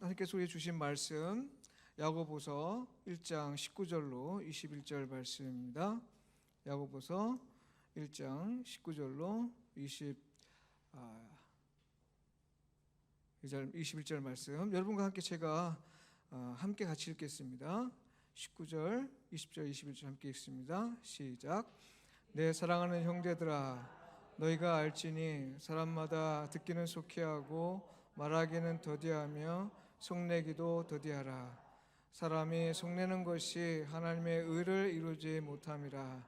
하나님께서 우리에게 주신 말씀 야고보서 1장 19절로 21절 말씀입니다. 야고보서 1장 19절로 21절 말씀, 여러분과 함께 제가 함께 같이 읽겠습니다. 19절, 20절, 21절 함께 읽습니다. 시작. 내 사랑하는 형제들아, 너희가 알지니 사람마다 듣기는 속히하고 말하기는 더디하며 속내기도 더디하라. 사람이 속내는 것이 하나님의 의를 이루지 못함이라.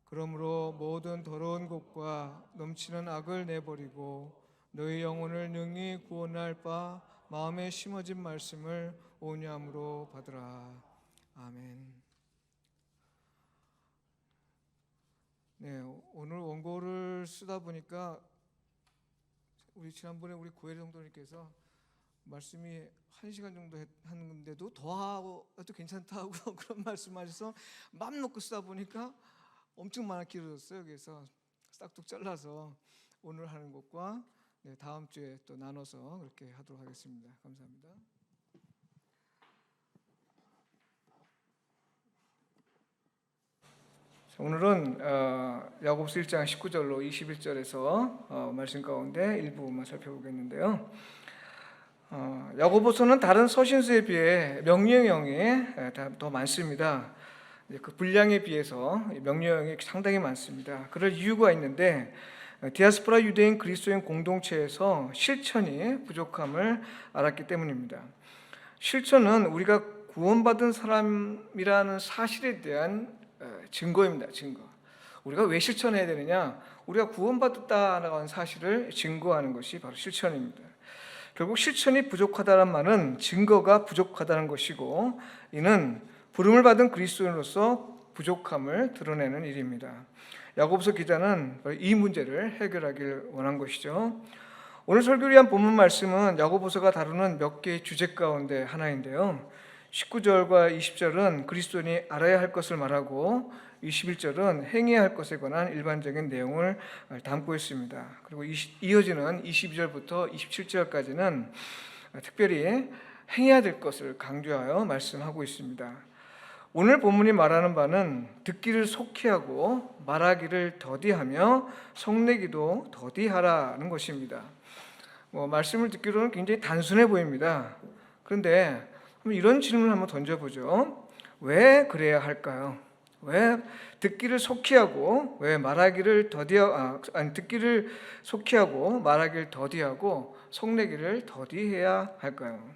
그러므로 모든 더러운 것과 넘치는 악을 내버리고 너희 영혼을 능히 구원할 바 마음에 심어진 말씀을 온유함으로 받으라. 아멘. 네, 오늘 원고를 쓰다 보니까 지난번에 우리 고혜리 성도님께서 말씀이 1시간 정도 했는데도 더 해도 괜찮다고 그런 말씀하셔서 마음 놓고 쓰다 보니까 엄청 많이 길어졌어요. 그래서 싹둑 잘라서 오늘 하는 것과 다음 주에 또 나눠서 그렇게 하도록 하겠습니다. 감사합니다. 오늘은 야고보서 1장 19절로 21절에서 말씀 가운데 일부만 살펴보겠는데요. 야고보서는 다른 서신서에 비해 명령형이 더 많습니다. 그 분량에 비해서 명령형이 상당히 많습니다. 그럴 이유가 있는데 디아스포라 유대인 그리스도인 공동체에서 실천이 부족함을 알았기 때문입니다. 실천은 우리가 구원받은 사람이라는 사실에 대한 증거입니다. 증거. 우리가 왜 실천해야 되느냐? 우리가 구원받았다라는 하는 사실을 증거하는 것이 바로 실천입니다. 결국 실천이 부족하다는 말은 증거가 부족하다는 것이고, 이는 부름을 받은 그리스도인으로서 부족함을 드러내는 일입니다. 야고보서 기자는 이 문제를 해결하길 원한 것이죠. 오늘 설교를 위한 본문 말씀은 야고보서가 다루는 몇 개의 주제 가운데 하나인데요. 19절과 20절은 그리스도인이 알아야 할 것을 말하고 21절은 행해야 할 것에 관한 일반적인 내용을 담고 있습니다. 그리고 이어지는 22절부터 27절까지는 특별히 행해야 될 것을 강조하여 말씀하고 있습니다. 오늘 본문이 말하는 바는 듣기를 속히하고 말하기를 더디하며 속내기도 더디하라는 것입니다. 말씀을 듣기로는 굉장히 단순해 보입니다. 그런데 이런 질문을 한번 던져보죠. 왜 그래야 할까요? 왜 듣기를 속히하고 왜 말하기를 듣기를 속히하고 말하기를 더디하고 속내기를 더디해야 할까요?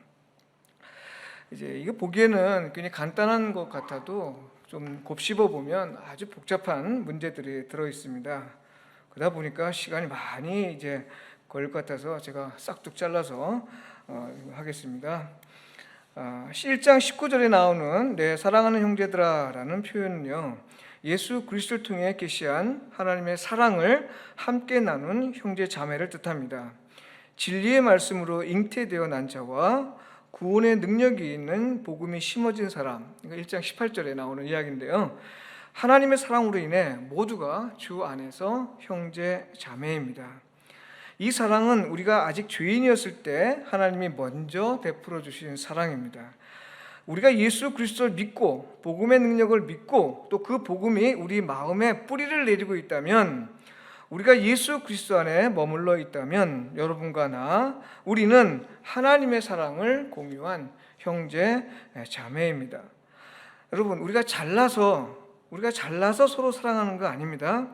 이거 보기에는 굉장히 간단한 것 같아도 좀 곱씹어 보면 아주 복잡한 문제들이 들어 있습니다. 그러다 보니까 시간이 많이 걸릴 것 같아서 제가 싹둑 잘라서 하겠습니다. 1장 19절에 나오는 내 사랑하는 형제들아 라는 표현은요, 예수 그리스도를 통해 계시한 하나님의 사랑을 함께 나눈 형제 자매를 뜻합니다. 진리의 말씀으로 잉태되어 난 자와 구원의 능력이 있는 복음이 심어진 사람, 1장 18절에 나오는 이야기인데요, 하나님의 사랑으로 인해 모두가 주 안에서 형제 자매입니다. 이 사랑은 우리가 아직 죄인이었을 때 하나님이 먼저 베풀어 주신 사랑입니다. 우리가 예수 그리스도를 믿고 복음의 능력을 믿고 또 그 복음이 우리 마음에 뿌리를 내리고 있다면, 우리가 예수 그리스도 안에 머물러 있다면 여러분과 나, 우리는 하나님의 사랑을 공유한 형제 자매입니다. 여러분, 우리가 잘나서 서로 사랑하는 거 아닙니다.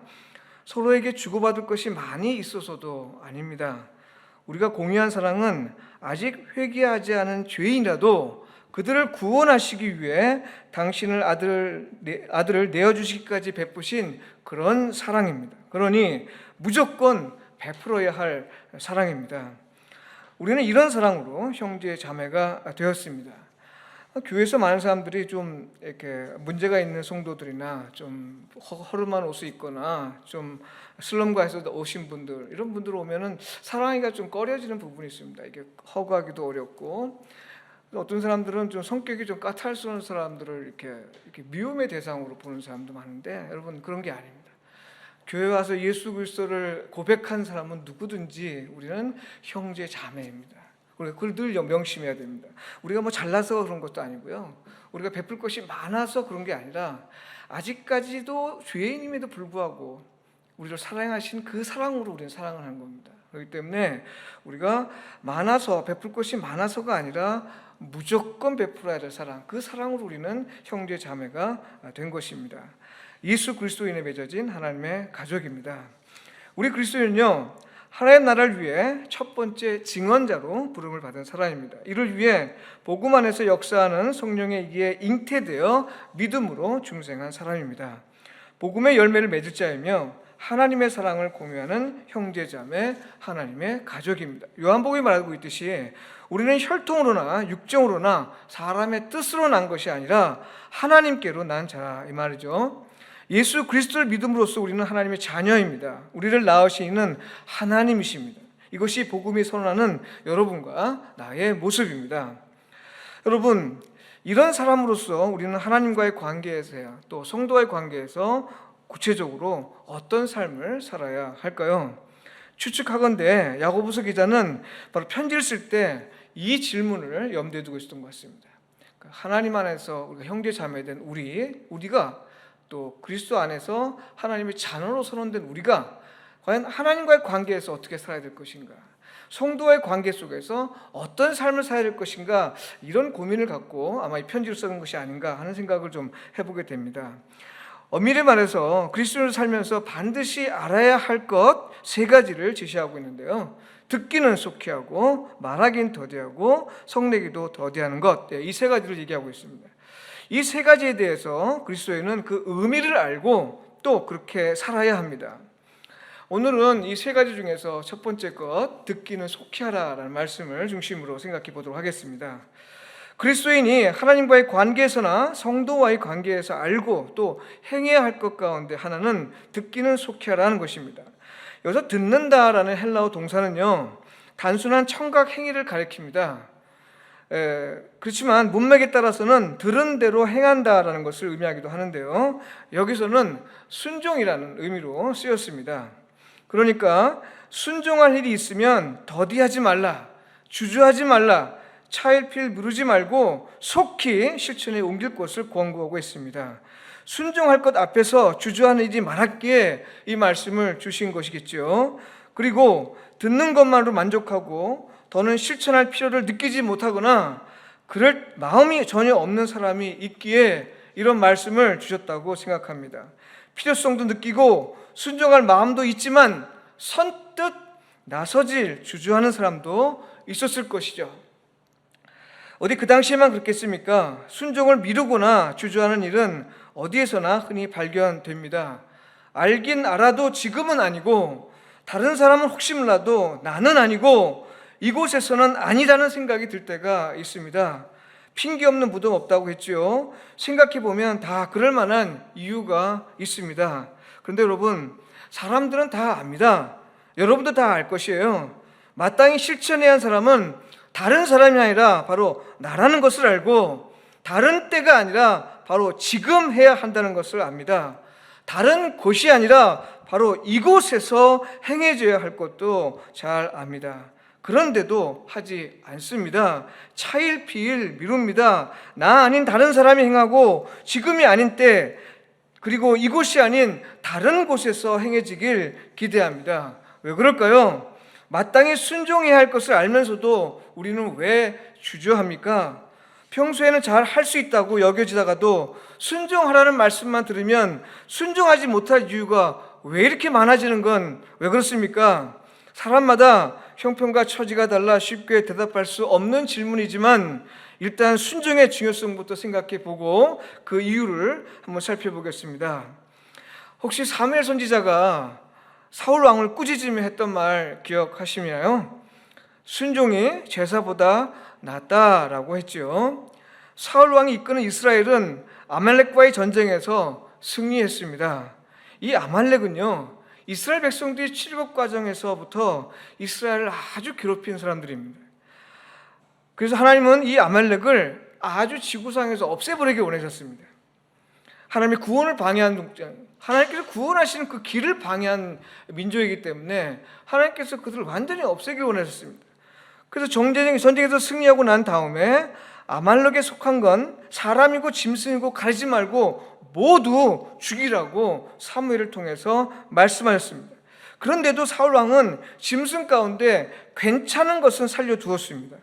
서로에게 주고받을 것이 많이 있어서도 아닙니다. 우리가 공유한 사랑은 아직 회개하지 않은 죄인이라도 그들을 구원하시기 위해 당신을 아들을 내어주시기까지 베푸신 그런 사랑입니다. 그러니 무조건 베풀어야 할 사랑입니다. 우리는 이런 사랑으로 형제 자매가 되었습니다. 교회에서 많은 사람들이 좀 이렇게 문제가 있는 성도들이나 좀 허름한 옷을 입거나 좀 슬럼가에서 오신 분들, 이런 분들 오면은 사랑하기가 좀 꺼려지는 부분이 있습니다. 이게 허구하기도 어렵고, 어떤 사람들은 좀 성격이 좀 까탈스러운 사람들을 이렇게 미움의 대상으로 보는 사람도 많은데, 여러분 그런 게 아닙니다. 교회 와서 예수 그리스도를 고백한 사람은 누구든지 우리는 형제 자매입니다. 우리가 그걸 늘 명심해야 됩니다. 우리가 뭐 잘나서 그런 것도 아니고요. 우리가 베풀 것이 많아서 그런 게 아니라 아직까지도 죄인임에도 불구하고 우리를 사랑하신 그 사랑으로 우리는 사랑을 하는 겁니다. 그렇기 때문에 우리가 많아서, 베풀 것이 많아서가 아니라 무조건 베풀어야 될 사랑, 그 사랑으로 우리는 형제 자매가 된 것입니다. 예수 그리스도인에 맺어진 하나님의 가족입니다. 우리 그리스도인은요, 하나님 나라를 위해 첫 번째 증언자로 부름을 받은 사람입니다. 이를 위해 복음 안에서 역사하는 성령의 이기에 잉태되어 믿음으로 중생한 사람입니다. 복음의 열매를 맺을 자이며 하나님의 사랑을 공유하는 형제자매, 하나님의 가족입니다. 요한복음이 말하고 있듯이 우리는 혈통으로나 육정으로나 사람의 뜻으로 난 것이 아니라 하나님께로 난 자, 이 말이죠. 예수 그리스도를 믿음으로써 우리는 하나님의 자녀입니다. 우리를 낳으신 이는 하나님이십니다. 이것이 복음이 선언하는 여러분과 나의 모습입니다. 여러분, 이런 사람으로서 우리는 하나님과의 관계에서야, 또 성도와의 관계에서 구체적으로 어떤 삶을 살아야 할까요? 추측하건대 야고보서 기자는 바로 편지를 쓸 때 이 질문을 염두에 두고 있었던 것 같습니다. 하나님 안에서 우리가 형제 자매된 우리가 또 그리스도 안에서 하나님의 자녀로 선언된 우리가 과연 하나님과의 관계에서 어떻게 살아야 될 것인가, 성도와의 관계 속에서 어떤 삶을 살아야 될 것인가, 이런 고민을 갖고 아마 이 편지를 쓰는 것이 아닌가 하는 생각을 좀 해보게 됩니다. 엄밀히 말해서 그리스도를 살면서 반드시 알아야 할 것 3가지를 제시하고 있는데요. 듣기는 속히 하고, 말하긴 더디하고, 성내기도 더디하는 것, 이 3가지를 얘기하고 있습니다. 이 3가지에 대해서 그리스도인은 그 의미를 알고 또 그렇게 살아야 합니다. 오늘은 이 3가지 중에서 첫 번째 것, 듣기는 속히 하라라는 말씀을 중심으로 생각해 보도록 하겠습니다. 그리스도인이 하나님과의 관계에서나 성도와의 관계에서 알고 또 행해야 할 것 가운데 하나는 듣기는 속히 하라는 것입니다. 여기서 듣는다라는 헬라어 동사는요, 단순한 청각 행위를 가리킵니다. 그렇지만 문맥에 따라서는 들은 대로 행한다라는 것을 의미하기도 하는데요, 여기서는 순종이라는 의미로 쓰였습니다. 그러니까 순종할 일이 있으면 더디하지 말라, 주저하지 말라, 차일피일 미루지 말고 속히 실천에 옮길 것을 권고하고 있습니다. 순종할 것 앞에서 주저하는 일이 많았기에 이 말씀을 주신 것이겠죠. 그리고 듣는 것만으로 만족하고 더는 실천할 필요를 느끼지 못하거나 그럴 마음이 전혀 없는 사람이 있기에 이런 말씀을 주셨다고 생각합니다. 필요성도 느끼고 순종할 마음도 있지만 선뜻 나서질 주저하는 사람도 있었을 것이죠. 어디 그 당시에만 그렇겠습니까? 순종을 미루거나 주저하는 일은 어디에서나 흔히 발견됩니다. 알긴 알아도 지금은 아니고, 다른 사람은 혹시 몰라도 나는 아니고, 이곳에서는 아니라는 생각이 들 때가 있습니다. 핑계 없는 무덤 없다고 했죠. 생각해보면 다 그럴 만한 이유가 있습니다. 그런데 여러분, 사람들은 다 압니다. 여러분도 다 알 것이에요. 마땅히 실천해야 한 사람은 다른 사람이 아니라 바로 나라는 것을 알고, 다른 때가 아니라 바로 지금 해야 한다는 것을 압니다. 다른 곳이 아니라 바로 이곳에서 행해져야 할 것도 잘 압니다. 그런데도 하지 않습니다. 차일피일 미룹니다. 나 아닌 다른 사람이 행하고 지금이 아닌 때, 그리고 이곳이 아닌 다른 곳에서 행해지길 기대합니다. 왜 그럴까요? 마땅히 순종해야 할 것을 알면서도 우리는 왜 주저합니까? 평소에는 잘 할 수 있다고 여겨지다가도 순종하라는 말씀만 들으면 순종하지 못할 이유가 왜 이렇게 많아지는 건 왜 그렇습니까? 사람마다 형편과 처지가 달라 쉽게 대답할 수 없는 질문이지만 일단 순종의 중요성부터 생각해 보고 그 이유를 한번 살펴보겠습니다. 혹시 사무엘 선지자가 사울 왕을 꾸짖으며 했던 말 기억하시나요? 순종이 제사보다 낫다라고 했죠. 사울 왕이 이끄는 이스라엘은 아말렉과의 전쟁에서 승리했습니다. 이 아말렉은요, 이스라엘 백성들이 출애굽 과정에서부터 이스라엘을 아주 괴롭힌 사람들입니다. 그래서 하나님은 이 아말렉을 아주 지구상에서 없애버리기 원하셨습니다. 하나님의 구원을 방해한, 하나님께서 구원하시는 그 길을 방해한 민족이기 때문에 하나님께서 그들을 완전히 없애기 원하셨습니다. 그래서 전쟁에서 승리하고 난 다음에 아말렉에 속한 건 사람이고 짐승이고 가리지 말고 모두 죽이라고 사무엘을 통해서 말씀하셨습니다. 그런데도 사울 왕은 짐승 가운데 괜찮은 것은 살려두었습니다.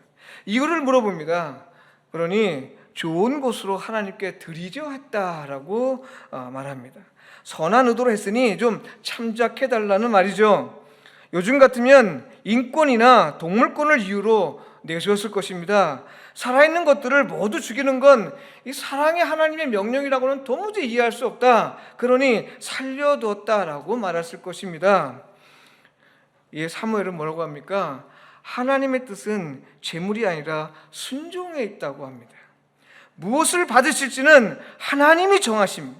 이유를 물어봅니다. 그러니 좋은 곳으로 하나님께 드리려 했다라고 말합니다. 선한 의도로 했으니 좀 참작해달라는 말이죠. 요즘 같으면 인권이나 동물권을 이유로 내세웠을 것입니다. 살아있는 것들을 모두 죽이는 건 이 사랑의 하나님의 명령이라고는 도무지 이해할 수 없다. 그러니 살려두었다라고 말했을 것입니다. 이 사무엘은 뭐라고 합니까? 하나님의 뜻은 재물이 아니라 순종에 있다고 합니다. 무엇을 받으실지는 하나님이 정하십니다.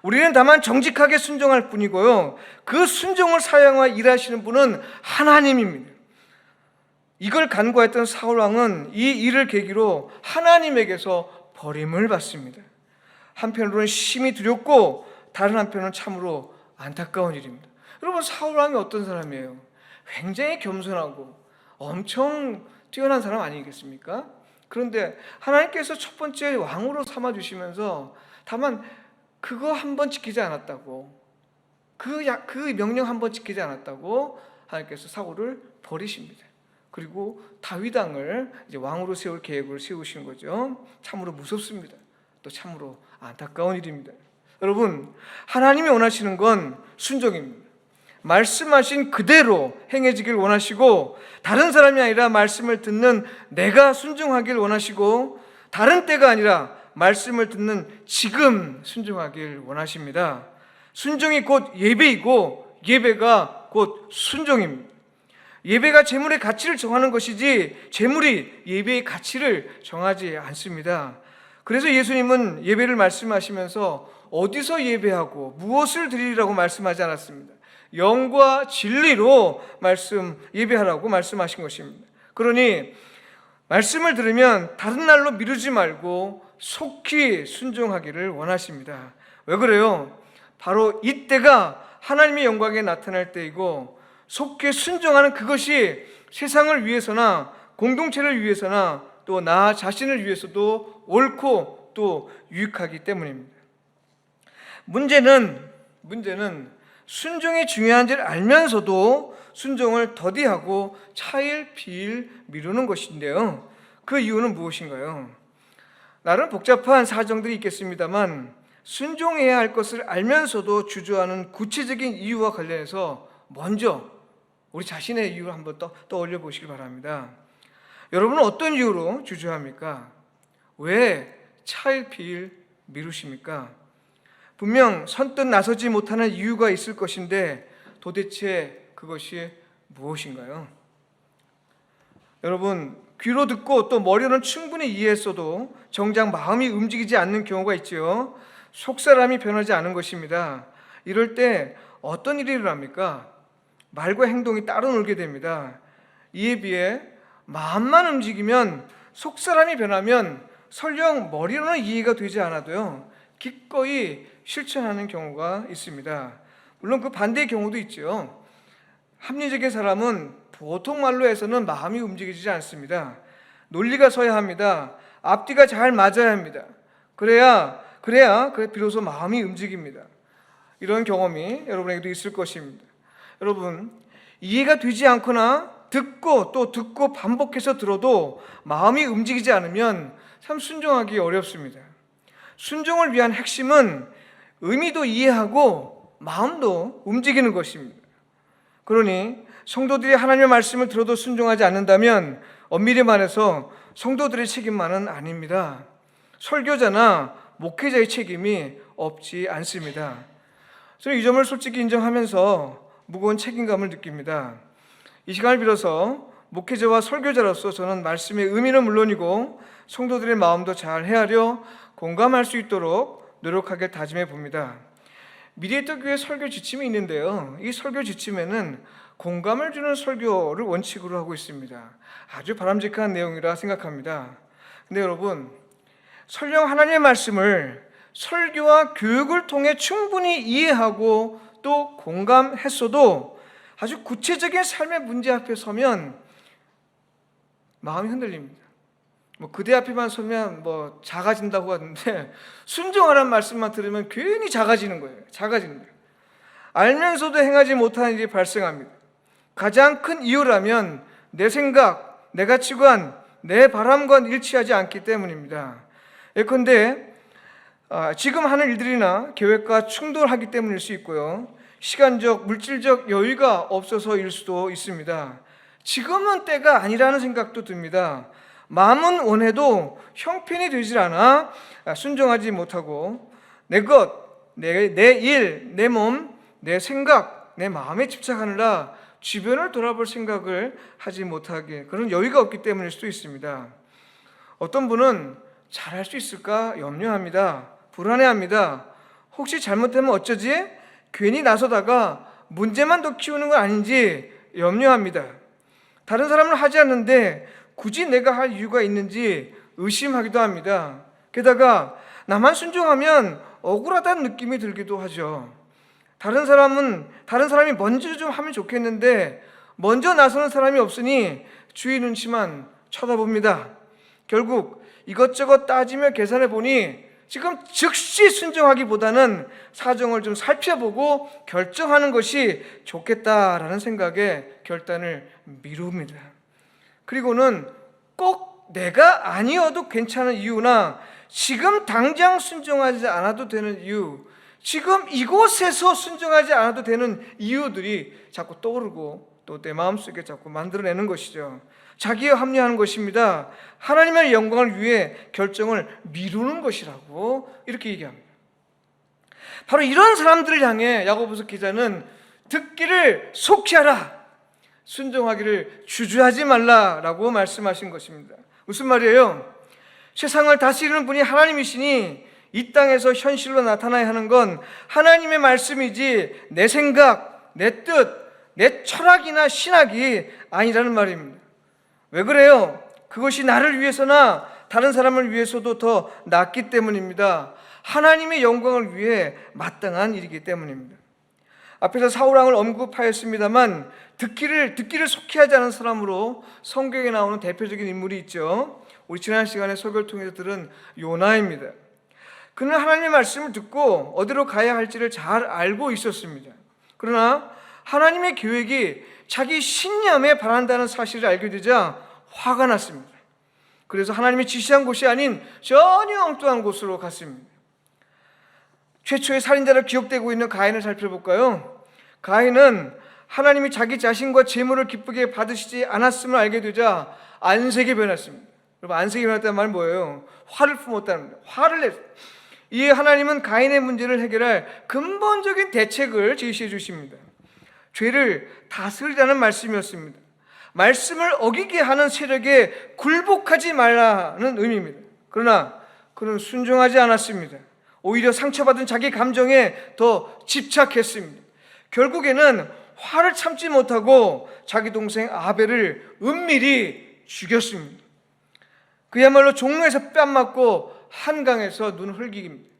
우리는 다만 정직하게 순종할 뿐이고요, 그 순종을 사용하여 일하시는 분은 하나님입니다. 이걸 간구했던 사울 왕은 이 일을 계기로 하나님에게서 버림을 받습니다. 한편으로는 심히 두렵고 다른 한편은 참으로 안타까운 일입니다. 여러분, 사울 왕이 어떤 사람이에요? 굉장히 겸손하고 엄청 뛰어난 사람 아니겠습니까? 그런데 하나님께서 첫 번째 왕으로 삼아주시면서 다만 그거 한 번 지키지 않았다고, 그 명령 한 번 지키지 않았다고 하나님께서 사울을 버리십니다. 그리고 다윗 왕을 이제 왕으로 세울 계획을 세우신 거죠. 참으로 무섭습니다. 또 참으로 안타까운 일입니다. 여러분, 하나님이 원하시는 건 순종입니다. 말씀하신 그대로 행해지길 원하시고, 다른 사람이 아니라 말씀을 듣는 내가 순종하길 원하시고, 다른 때가 아니라 말씀을 듣는 지금 순종하길 원하십니다. 순종이 곧 예배이고 예배가 곧 순종입니다. 예배가 재물의 가치를 정하는 것이지 재물이 예배의 가치를 정하지 않습니다. 그래서 예수님은 예배를 말씀하시면서 어디서 예배하고 무엇을 드리라고 말씀하지 않았습니다. 영과 진리로 예배하라고 말씀하신 것입니다. 그러니 말씀을 들으면 다른 날로 미루지 말고 속히 순종하기를 원하십니다. 왜 그래요? 바로 이때가 하나님의 영광에 나타날 때이고, 속히 순종하는 그것이 세상을 위해서나 공동체를 위해서나 또 나 자신을 위해서도 옳고 또 유익하기 때문입니다. 문제는 순종이 중요한지를 알면서도 순종을 더디하고 차일피일 미루는 것인데요, 그 이유는 무엇인가요? 나름 복잡한 사정들이 있겠습니다만 순종해야 할 것을 알면서도 주저하는 구체적인 이유와 관련해서 먼저 우리 자신의 이유를 한번 떠올려 보시기 바랍니다. 여러분은 어떤 이유로 주저합니까? 왜 차일피일 미루십니까? 분명 선뜻 나서지 못하는 이유가 있을 것인데 도대체 그것이 무엇인가요? 여러분, 귀로 듣고 또 머리로는 충분히 이해했어도 정작 마음이 움직이지 않는 경우가 있죠. 속사람이 변하지 않은 것입니다. 이럴 때 어떤 일이 일어납니까? 말과 행동이 따로 놀게 됩니다. 이에 비해 마음만 움직이면, 속사람이 변하면 설령 머리로는 이해가 되지 않아도요, 기꺼이 실천하는 경우가 있습니다. 물론 그 반대의 경우도 있죠. 합리적인 사람은 보통 말로 해서는 마음이 움직이지 않습니다. 논리가 서야 합니다. 앞뒤가 잘 맞아야 합니다. 그래야 비로소 마음이 움직입니다. 이런 경험이 여러분에게도 있을 것입니다. 여러분, 이해가 되지 않거나 듣고 반복해서 들어도 마음이 움직이지 않으면 참 순종하기 어렵습니다. 순종을 위한 핵심은 의미도 이해하고 마음도 움직이는 것입니다. 그러니 성도들이 하나님의 말씀을 들어도 순종하지 않는다면 엄밀히 말해서 성도들의 책임만은 아닙니다. 설교자나 목회자의 책임이 없지 않습니다. 저는 이 점을 솔직히 인정하면서 무거운 책임감을 느낍니다. 이 시간을 빌어서 목회자와 설교자로서 저는 말씀의 의미는 물론이고 성도들의 마음도 잘 헤아려 공감할 수 있도록 노력하게 다짐해 봅니다. 미디에이터 교회 설교 지침이 있는데요, 이 설교 지침에는 공감을 주는 설교를 원칙으로 하고 있습니다. 아주 바람직한 내용이라 생각합니다. 근데 여러분, 설령 하나님의 말씀을 설교와 교육을 통해 충분히 이해하고 또 공감했어도 아주 구체적인 삶의 문제 앞에 서면 마음이 흔들립니다. 그대 앞에만 서면 작아진다고 하는데 순종하라는 말씀만 들으면 괜히 작아지는 거예요. 작아지는 거예요. 알면서도 행하지 못하는 일이 발생합니다. 가장 큰 이유라면 내 생각, 내 가치관, 내 바람과 일치하지 않기 때문입니다. 예컨대 지금 하는 일들이나 계획과 충돌하기 때문일 수 있고요. 시간적, 물질적 여유가 없어서일 수도 있습니다. 지금은 때가 아니라는 생각도 듭니다. 마음은 원해도 형편이 되질 않아 순종하지 못하고 내 것, 내 일, 내 몸, 내 생각, 내 마음에 집착하느라 주변을 돌아볼 생각을 하지 못하게, 그런 여유가 없기 때문일 수도 있습니다. 어떤 분은 잘할 수 있을까 염려합니다. 불안해합니다. 혹시 잘못되면 어쩌지? 괜히 나서다가 문제만 더 키우는 건 아닌지 염려합니다. 다른 사람은 하지 않는데 굳이 내가 할 이유가 있는지 의심하기도 합니다. 게다가 나만 순종하면 억울하다는 느낌이 들기도 하죠. 다른 사람이 먼저 좀 하면 좋겠는데 먼저 나서는 사람이 없으니 주위 눈치만 쳐다봅니다. 결국 이것저것 따지며 계산해 보니 지금 즉시 순종하기보다는 사정을 좀 살펴보고 결정하는 것이 좋겠다라는 생각에 결단을 미룹니다. 그리고는 꼭 내가 아니어도 괜찮은 이유나 지금 당장 순종하지 않아도 되는 이유, 지금 이곳에서 순종하지 않아도 되는 이유들이 자꾸 떠오르고 또 내 마음속에 자꾸 만들어내는 것이죠. 자기에 합리화하는 것입니다. 하나님의 영광을 위해 결정을 미루는 것이라고 이렇게 얘기합니다. 바로 이런 사람들을 향해 야고보서 기자는 듣기를 속히 하라, 순종하기를 주저하지 말라라고 말씀하신 것입니다. 무슨 말이에요? 세상을 다스리는 분이 하나님이시니 이 땅에서 현실로 나타나야 하는 건 하나님의 말씀이지 내 생각, 내 뜻, 내 철학이나 신학이 아니라는 말입니다. 왜 그래요? 그것이 나를 위해서나 다른 사람을 위해서도 더 낫기 때문입니다. 하나님의 영광을 위해 마땅한 일이기 때문입니다. 앞에서 사울왕을 언급하였습니다만 듣기를 속히 하지 않은 사람으로 성경에 나오는 대표적인 인물이 있죠. 우리 지난 시간에 설교를 통해서 들은 요나입니다. 그는 하나님의 말씀을 듣고 어디로 가야 할지를 잘 알고 있었습니다. 그러나 하나님의 계획이 자기 신념에 반한다는 사실을 알게 되자 화가 났습니다. 그래서 하나님이 지시한 곳이 아닌 전혀 엉뚱한 곳으로 갔습니다. 최초의 살인자로 기억되고 있는 가인을 살펴볼까요? 가인은 하나님이 자기 자신과 재물을 기쁘게 받으시지 않았음을 알게 되자 안색이 변했습니다. 여러분, 안색이 변했다는 말은 뭐예요? 화를 품었다는 겁니다. 화를 냈어요. 이에 하나님은 가인의 문제를 해결할 근본적인 대책을 제시해 주십니다. 죄를 다스리라는 말씀이었습니다. 말씀을 어기게 하는 세력에 굴복하지 말라는 의미입니다. 그러나 그는 순종하지 않았습니다. 오히려 상처받은 자기 감정에 더 집착했습니다. 결국에는 화를 참지 못하고 자기 동생 아벨을 은밀히 죽였습니다. 그야말로 종로에서 뺨 맞고 한강에서 눈 흘기입니다.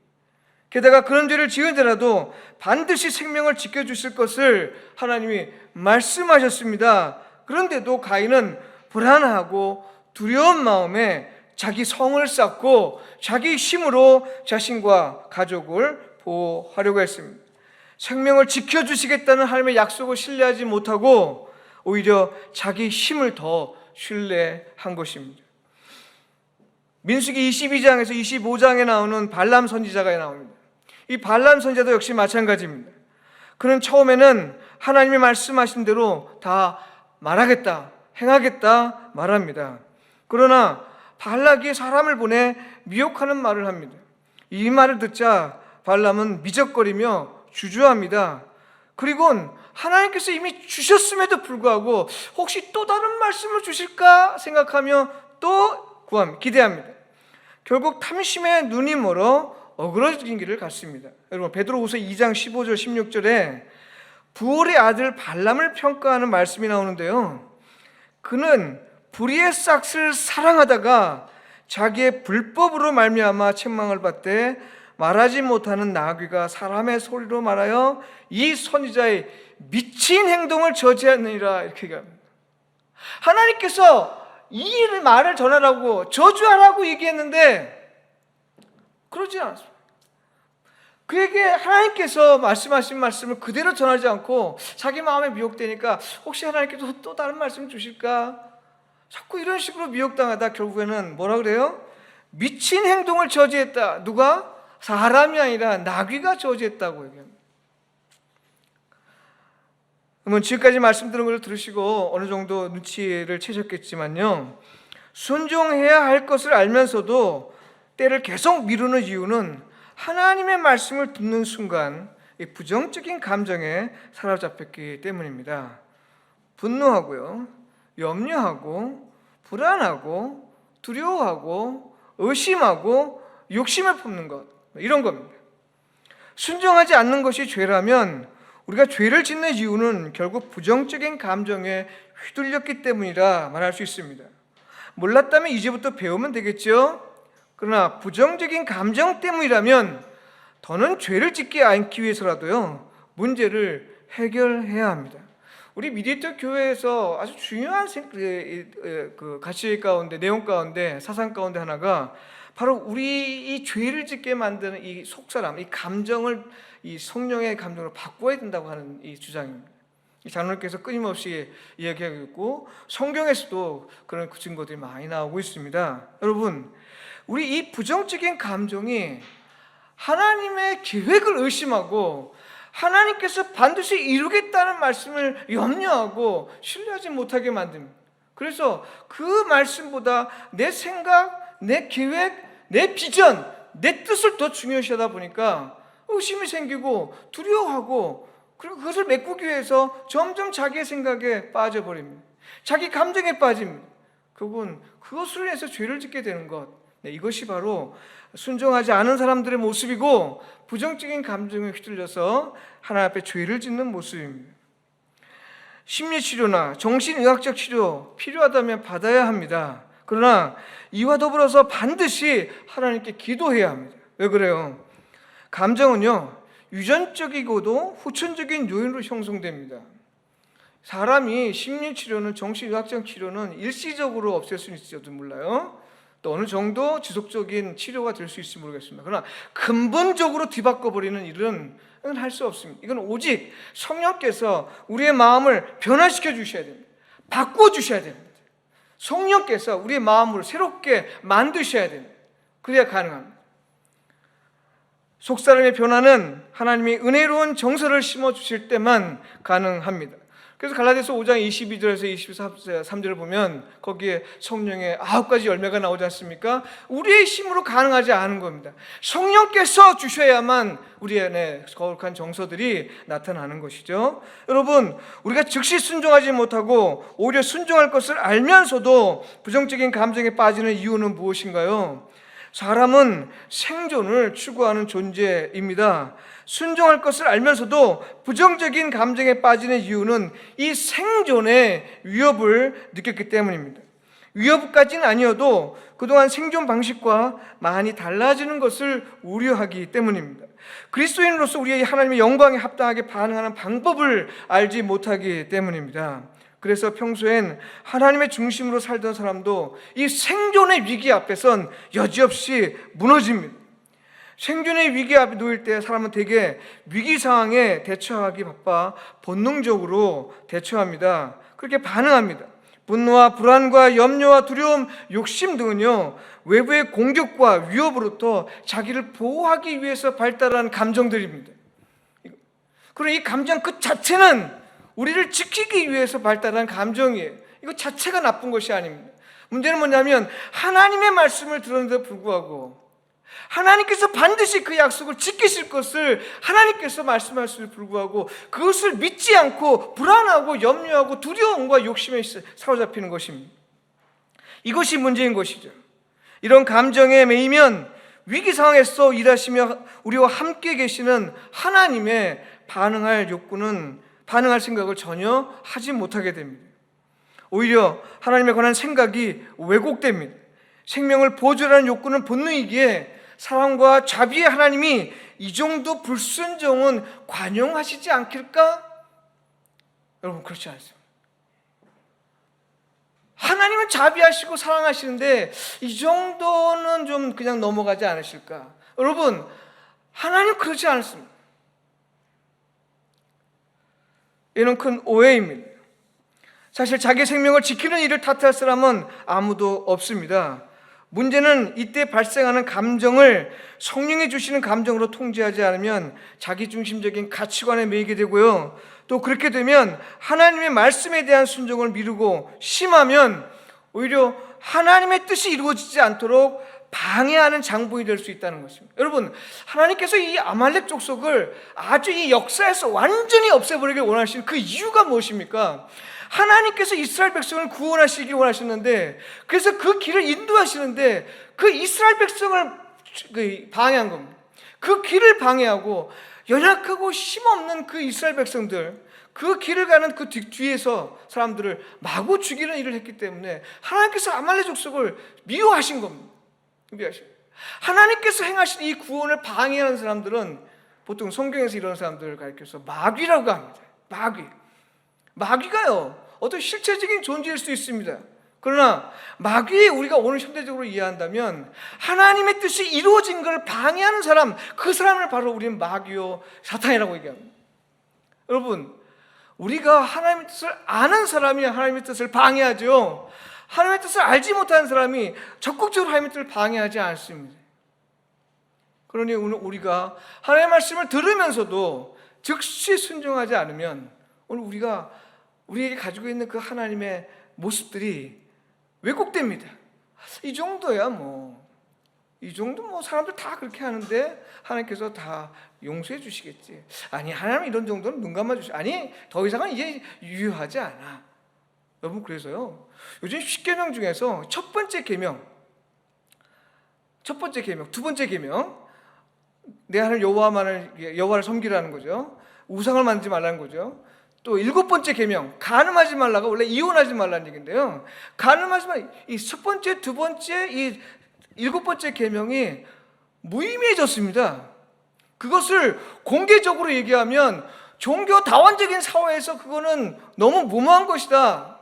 게다가 그런 죄를 지은데라도 반드시 생명을 지켜주실 것을 하나님이 말씀하셨습니다. 그런데도 가인은 불안하고 두려운 마음에 자기 성을 쌓고 자기 힘으로 자신과 가족을 보호하려고 했습니다. 생명을 지켜주시겠다는 하나님의 약속을 신뢰하지 못하고 오히려 자기 힘을 더 신뢰한 것입니다. 민수기 22장에서 25장에 나오는 발람 선지자가 나옵니다. 이 발람 선지자도 역시 마찬가지입니다. 그는 처음에는 하나님이 말씀하신 대로 다 말하겠다, 행하겠다 말합니다. 그러나 발락이 사람을 보내 미혹하는 말을 합니다. 이 말을 듣자 발람은 미적거리며 주저합니다. 그리고는 하나님께서 이미 주셨음에도 불구하고 혹시 또 다른 말씀을 주실까 생각하며 또 기대합니다. 결국 탐심에 눈이 멀어 어그러진 길을 갔습니다. 여러분, 베드로후서 2장 15절 16절에 부올의 아들 발람을 평가하는 말씀이 나오는데요. 그는 불의의 싹을 사랑하다가 자기의 불법으로 말미암아 책망을 받되 말하지 못하는 나귀가 사람의 소리로 말하여 이 선지자의 미친 행동을 저지하느니라, 이렇게 얘기합니다. 하나님께서 이 말을 전하라고 저주하라고 얘기했는데 그러지 않았습니다. 그에게 하나님께서 말씀하신 말씀을 그대로 전하지 않고 자기 마음에 미혹되니까 혹시 하나님께서 또 다른 말씀 주실까? 자꾸 이런 식으로 미혹당하다 결국에는 뭐라 그래요? 미친 행동을 저지했다. 누가? 사람이 아니라 나귀가 저지했다고 얘기합니다. 그러면 지금까지 말씀드린 걸 들으시고 어느 정도 눈치를 채셨겠지만요, 순종해야 할 것을 알면서도 때를 계속 미루는 이유는 하나님의 말씀을 듣는 순간 이 부정적인 감정에 사로잡혔기 때문입니다. 분노하고요, 염려하고 불안하고 두려워하고 의심하고 욕심을 품는 것, 이런 겁니다. 순종하지 않는 것이 죄라면 우리가 죄를 짓는 이유는 결국 부정적인 감정에 휘둘렸기 때문이라 말할 수 있습니다. 몰랐다면 이제부터 배우면 되겠죠. 그러나 부정적인 감정 때문이라면 더는 죄를 짓지 않기 위해서라도요, 문제를 해결해야 합니다. 우리 미디어터 교회에서 아주 중요한 그 가치 가운데, 내용 가운데, 사상 가운데 하나가 바로 우리 이 죄를 짓게 만드는 이 속사람, 이 감정을 이 성령의 감정으로 바꿔야 된다고 하는 이 주장입니다. 이 장로님께서 끊임없이 이야기하고 있고 성경에서도 그런 증거들이 많이 나오고 있습니다. 여러분, 우리 이 부정적인 감정이 하나님의 계획을 의심하고 하나님께서 반드시 이루겠다는 말씀을 염려하고 신뢰하지 못하게 만듭니다. 그래서 그 말씀보다 내 생각, 내 계획, 내 비전, 내 뜻을 더 중요시하다 보니까 의심이 생기고 두려워하고, 그리고 그것을 메꾸기 위해서 점점 자기의 생각에 빠져버립니다. 자기 감정에 빠집니다. 결국은 그것을 위해서 죄를 짓게 되는 것, 이것이 바로 순종하지 않은 사람들의 모습이고 부정적인 감정에 휘둘려서 하나님 앞에 죄를 짓는 모습입니다. 심리치료나 정신의학적 치료 필요하다면 받아야 합니다. 그러나 이와 더불어서 반드시 하나님께 기도해야 합니다. 왜 그래요? 감정은요, 유전적이고도 후천적인 요인으로 형성됩니다. 사람이 심리치료는, 정신의학적 치료는 일시적으로 없앨 수는 있을지도 몰라요. 또 어느 정도 지속적인 치료가 될 수 있을지 모르겠습니다. 그러나 근본적으로 뒤바꿔버리는 일은 할 수 없습니다. 이건 오직 성령께서 우리의 마음을 변화시켜 주셔야 됩니다. 바꿔 주셔야 됩니다. 성령께서 우리의 마음을 새롭게 만드셔야 됩니다. 그래야 가능합니다. 속사람의 변화는 하나님이 은혜로운 정서를 심어주실 때만 가능합니다. 그래서 갈라디아서 5장 22절에서 23절을 보면 거기에 성령의 9가지 열매가 나오지 않습니까? 우리의 힘으로 가능하지 않은 겁니다. 성령께서 주셔야만 우리 안에 거룩한 정서들이 나타나는 것이죠. 여러분, 우리가 즉시 순종하지 못하고 오히려 순종할 것을 알면서도 부정적인 감정에 빠지는 이유는 무엇인가요? 사람은 생존을 추구하는 존재입니다. 순종할 것을 알면서도 부정적인 감정에 빠지는 이유는 이 생존의 위협을 느꼈기 때문입니다. 위협까지는 아니어도 그동안 생존 방식과 많이 달라지는 것을 우려하기 때문입니다. 그리스도인으로서 우리의 하나님의 영광에 합당하게 반응하는 방법을 알지 못하기 때문입니다. 그래서 평소엔 하나님의 중심으로 살던 사람도 이 생존의 위기 앞에선 여지없이 무너집니다. 생존의 위기 앞에 놓일 때 사람은 대개 위기 상황에 대처하기 바빠 본능적으로 대처합니다. 그렇게 반응합니다. 분노와 불안과 염려와 두려움, 욕심 등은요, 외부의 공격과 위협으로부터 자기를 보호하기 위해서 발달한 감정들입니다. 그리고 이 감정 그 자체는 우리를 지키기 위해서 발달한 감정이에요. 이거 자체가 나쁜 것이 아닙니다. 문제는 뭐냐면 하나님의 말씀을 들었는데도 불구하고 하나님께서 반드시 그 약속을 지키실 것을 하나님께서 말씀하시는데도 불구하고 그것을 믿지 않고 불안하고 염려하고 두려움과 욕심에 사로잡히는 것입니다. 이것이 문제인 것이죠. 이런 감정에 매이면 위기 상황에서 일하시며 우리와 함께 계시는 하나님의 반응할 생각을 전혀 하지 못하게 됩니다. 오히려 하나님에 관한 생각이 왜곡됩니다. 생명을 보존하는 욕구는 본능이기에 사랑과 자비의 하나님이 이 정도 불순종은 관용하시지 않길까? 여러분, 그렇지 않습니다. 하나님은 자비하시고 사랑하시는데 이 정도는 좀 그냥 넘어가지 않으실까? 여러분, 하나님 그렇지 않습니다. 이는 큰 오해입니다. 사실 자기 생명을 지키는 일을 탓할 사람은 아무도 없습니다. 문제는 이때 발생하는 감정을 성령이 주시는 감정으로 통제하지 않으면 자기중심적인 가치관에 매이게 되고요, 또 그렇게 되면 하나님의 말씀에 대한 순종을 미루고 심하면 오히려 하나님의 뜻이 이루어지지 않도록 방해하는 장본이 될 수 있다는 것입니다. 여러분, 하나님께서 이 아말렉 족속을 아주 이 역사에서 완전히 없애버리길 원하시는 그 이유가 무엇입니까? 하나님께서 이스라엘 백성을 구원하시길 원하셨는데, 그래서 그 길을 인도하시는데 그 이스라엘 백성을 방해한 겁니다. 그 길을 방해하고 연약하고 힘없는 그 이스라엘 백성들, 그 길을 가는 그 뒤에서 사람들을 마구 죽이는 일을 했기 때문에 하나님께서 아말렉 족속을 미워하신 겁니다. 하나님께서 행하신 이 구원을 방해하는 사람들은 보통 성경에서 이런 사람들을 가리켜서 마귀라고 합니다. 마귀가요, 어떤 실체적인 존재일 수 있습니다. 그러나 마귀에 우리가 오늘 현대적으로 이해한다면 하나님의 뜻이 이루어진 걸 방해하는 사람, 그 사람을 바로 우리는 마귀요 사탄이라고 얘기합니다. 여러분, 우리가 하나님의 뜻을 아는 사람이 하나님의 뜻을 방해하죠. 하나님의 뜻을 알지 못하는 사람이 적극적으로 하나님의 뜻을 방해하지 않습니다. 그러니 오늘 우리가 하나님의 말씀을 들으면서도 즉시 순종하지 않으면 오늘 우리에게 가지고 있는 그 하나님의 모습들이 왜곡됩니다. 이 정도야 이 정도 사람들 다 그렇게 하는데 하나님께서 다 용서해 주시겠지. 아니, 하나님 이런 정도는 눈 감아 주시. 아니, 더 이상은 이제 유효하지 않아. 여러분, 그래서요, 요즘 10계명 중에서 첫 번째 계명, 두 번째 계명, 내 하나님 여호와를 섬기라는 거죠. 우상을 만들지 말라는 거죠. 또 7번째 계명, 간음하지 말라가 원래 이혼하지 말라는 얘기인데요, 간음하지 말. 이 첫 번째, 두 번째, 이 7번째 계명이 무의미해졌습니다. 그것을 공개적으로 얘기하면 종교 다원적인 사회에서 그거는 너무 무모한 것이다.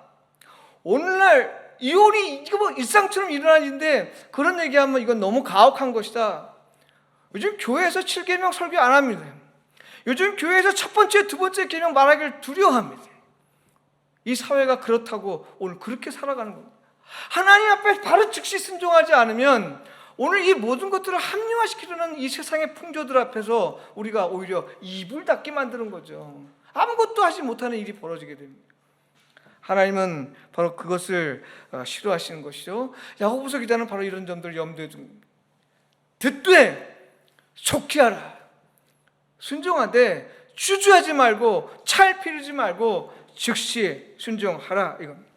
오늘날 이혼이 이거 일상처럼 일어나는 일인데 그런 얘기하면 이건 너무 가혹한 것이다. 요즘 교회에서 7계명 설교 안 합니다. 요즘 교회에서 첫 번째, 두 번째 계명 말하기를 두려워합니다. 이 사회가 그렇다고 오늘 그렇게 살아가는 겁니다. 하나님 앞에 바로 즉시 순종하지 않으면 오늘 이 모든 것들을 합리화시키려는 이 세상의 풍조들 앞에서 우리가 오히려 입을 닫게 만드는 거죠. 아무것도 하지 못하는 일이 벌어지게 됩니다. 하나님은 바로 그것을 싫어하시는 것이죠. 야고보서 기자는 바로 이런 점들을 염두에 둡니다. 듣되 속히 하라. 순종하되 주저하지 말고 찰피르지 말고 즉시 순종하라, 이겁니다.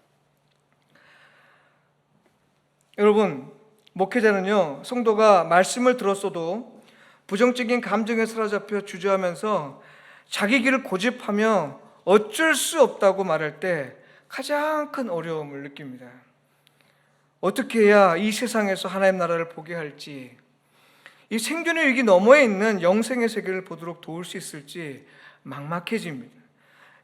여러분, 목회자는요, 성도가 말씀을 들었어도 부정적인 감정에 사로잡혀 주저하면서 자기 길을 고집하며 어쩔 수 없다고 말할 때 가장 큰 어려움을 느낍니다. 어떻게 해야 이 세상에서 하나님 나라를 보게 할지, 이 생존의 위기 너머에 있는 영생의 세계를 보도록 도울 수 있을지 막막해집니다.